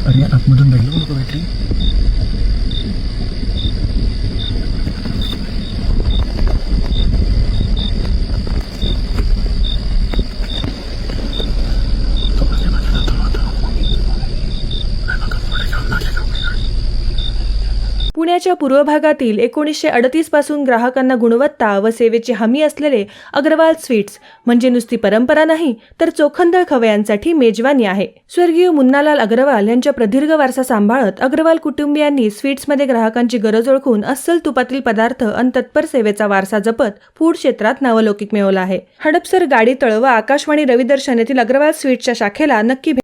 अरे आतमधून राहिलं नको बॅटरी. पुण्याच्या पूर्व भागातील 1938 पासून ग्राहकांना गुणवत्ता व सेवेची हमी असलेले अग्रवाल स्वीट्स म्हणजे नुसती परंपरा नाही तर चोखंदळ खवयांसाठी मेजवानी आहे. स्वर्गीय मुन्नालाल अग्रवाल यांच्या प्रदीर्घ वारसा सांभाळत अग्रवाल कुटुंबियांनी स्वीट्समध्ये ग्राहकांची गरज ओळखून अस्सल तुपातील पदार्थ आणि तत्पर सेवेचा वारसा जपत फूड क्षेत्रात नावलौकिक मिळवला आहे. हडपसर, गाडीतळ व आकाशवाणी रविदर्शन येथील अग्रवाल स्वीट्सच्या शाखेला नक्की